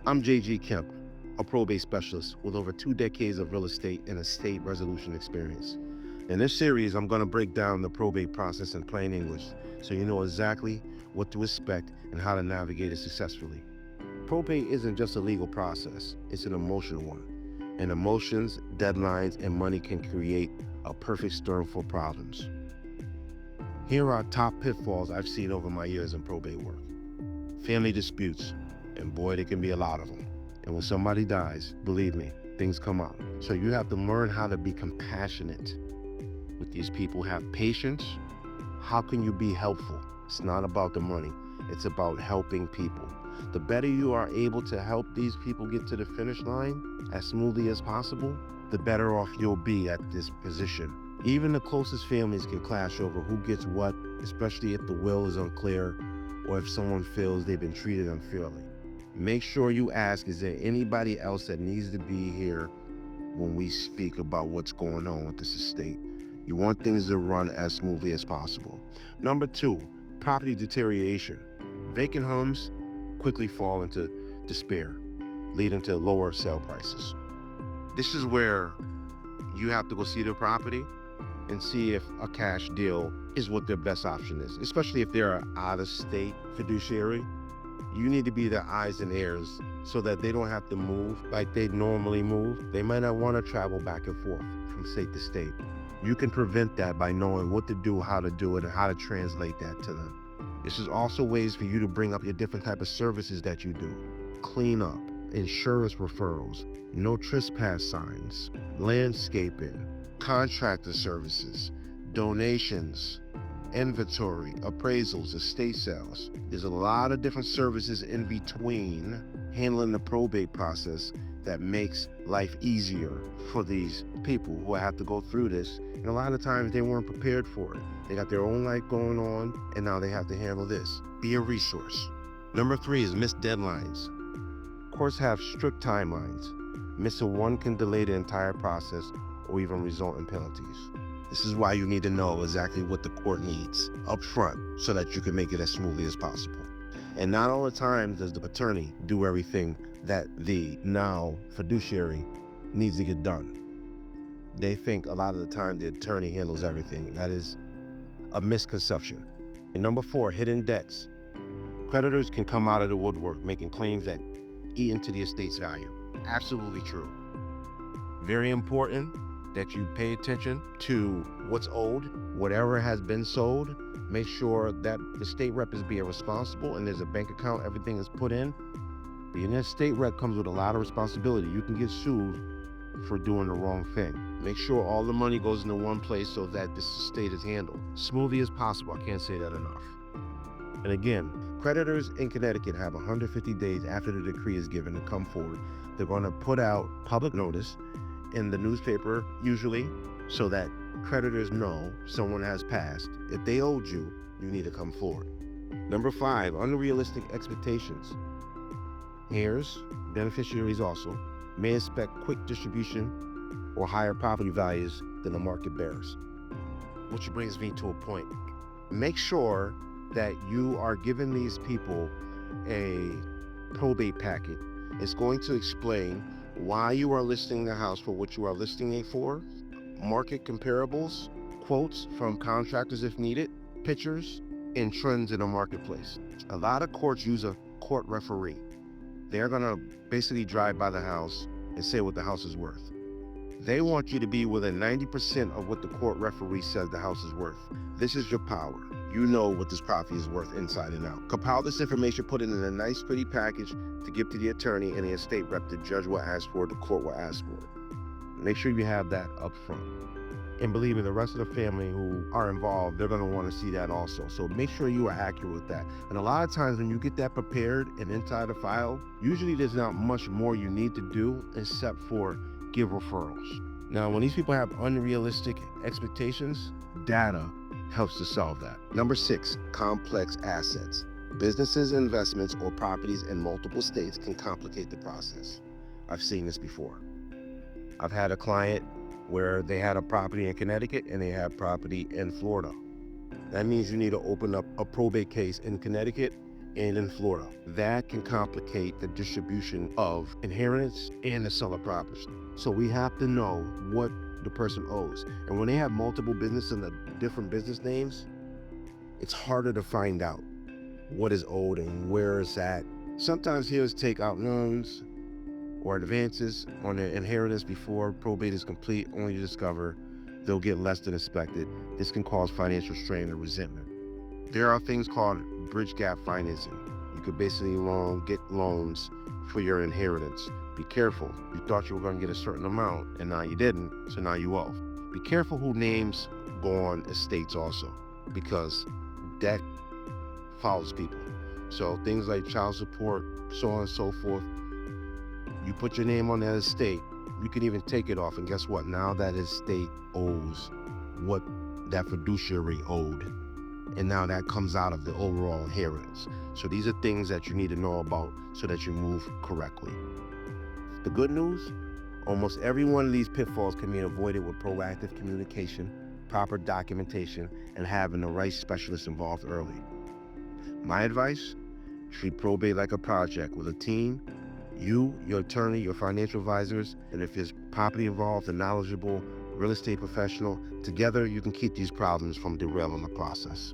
I'm Kemp, a probate specialist with over 2 decades of real estate and estate resolution experience. In this series, I'm going to break down the probate process in plain English so you know exactly what to expect and how to navigate it successfully. Probate isn't just a legal process, it's an emotional one. And emotions, deadlines, and money can create a perfect storm for problems. Here are top pitfalls I've seen over my years in probate work. Family disputes, and boy, there can be a lot of them. And when somebody dies, believe me, things come up. So you have to learn how to be compassionate with these people, have patience. How can you be helpful? It's not about the money, it's about helping people. The better you are able to help these people get to the finish line as smoothly as possible, the better off you'll be at this position. Even the closest families can clash over who gets what, especially if the will is unclear or if someone feels they've been treated unfairly. Make sure you ask, is there anybody else that needs to be here when we speak about what's going on with this estate? You want things to run as smoothly as possible. Number 2, property deterioration. Vacant homes quickly fall into despair, leading to lower sale prices. This is where you have to go see the property and see if a cash deal is what their best option is, especially if they're an out-of-state fiduciary. You need to be their eyes and ears so that they don't have to move like they normally move. They might not want to travel back and forth from state to state. You can prevent that by knowing what to do, how to do it, and how to translate that to them. This is also ways for you to bring up your different type of services that you do. Cleanup, insurance referrals, no trespass signs, landscaping, contractor services, donations, inventory, appraisals, estate sales. There's a lot of different services in between handling the probate process that makes life easier for these people who have to go through this. And a lot of times they weren't prepared for it. They got their own life going on, and now they have to handle this. Be a resource. Number 3 is missed deadlines. Courts have strict timelines. Missing one can delay the entire process or even result in penalties. This is why you need to know exactly what the court needs up front so that you can make it as smoothly as possible. And not all the time does the attorney do everything that the now fiduciary needs to get done. They think a lot of the time the attorney handles everything. That is a misconception. And number 4, hidden debts. Creditors can come out of the woodwork making claims that eat into the estate's value. Absolutely true. Very important that you pay attention to what's owed, whatever has been sold. Make sure that the state rep is being responsible and there's a bank account, everything is put in. Being a state rep comes with a lot of responsibility. You can get sued for doing the wrong thing. Make sure all the money goes into one place so that this estate is handled smoothly as possible. I can't say that enough. And again, creditors in Connecticut have 150 days after the decree is given to come forward. They're going to put out public notice in the newspaper, usually, so that creditors know someone has passed. If they owed you, you need to come forward. Number 5, unrealistic expectations. Heirs, beneficiaries also, may expect quick distribution or higher property values than the market bears. Which brings me to a point. Make sure that you are giving these people a probate packet. It's going to explain why you are listing the house for what you are listing it for, market comparables, quotes from contractors if needed, pictures, and trends in the marketplace. A lot of courts use a court referee. They're gonna basically drive by the house and say what the house is worth. They want you to be within 90% of what the court referee says the house is worth. This is your power. You know what this property is worth inside and out. Compile this information, put it in a nice, pretty package to give to the attorney and the estate rep. The judge will ask for it, the court will ask for it. Make sure you have that up front. And believe me, the rest of the family who are involved, they're gonna wanna see that also. So make sure you are accurate with that. And a lot of times when you get that prepared and inside the file, usually there's not much more you need to do except for give referrals. Now, when these people have unrealistic expectations, data helps to solve that. Number 6, complex assets. Businesses, investments, or properties in multiple states can complicate the process. I've seen this before. I've had a client where they had a property in Connecticut and they had property in Florida. That means you need to open up a probate case in Connecticut and in Florida. That can complicate the distribution of inheritance and the seller property. So we have to know what the person owes. And when they have multiple businesses and the different business names, it's harder to find out what is owed and where it's at. Sometimes he'll take out loans or advances on their inheritance before probate is complete, only to discover they'll get less than expected. This can cause financial strain or resentment. There are things called bridge gap financing. You could basically get loans for your inheritance. Be careful. You thought you were going to get a certain amount and now you didn't, so now you owe. Be careful who names go on estates also, because that follows people. So things like child support, so on and so forth, you put your name on that estate, you can even take it off, and guess what? Now that estate owes what that fiduciary owed, and now that comes out of the overall inheritance. So these are things that you need to know about so that you move correctly. The good news, almost every one of these pitfalls can be avoided with proactive communication, proper documentation, and having the right specialist involved early. My advice, treat probate like a project with a team. You, your attorney, your financial advisors, and if there's property involved, a knowledgeable real estate professional, together you can keep these problems from derailing the process.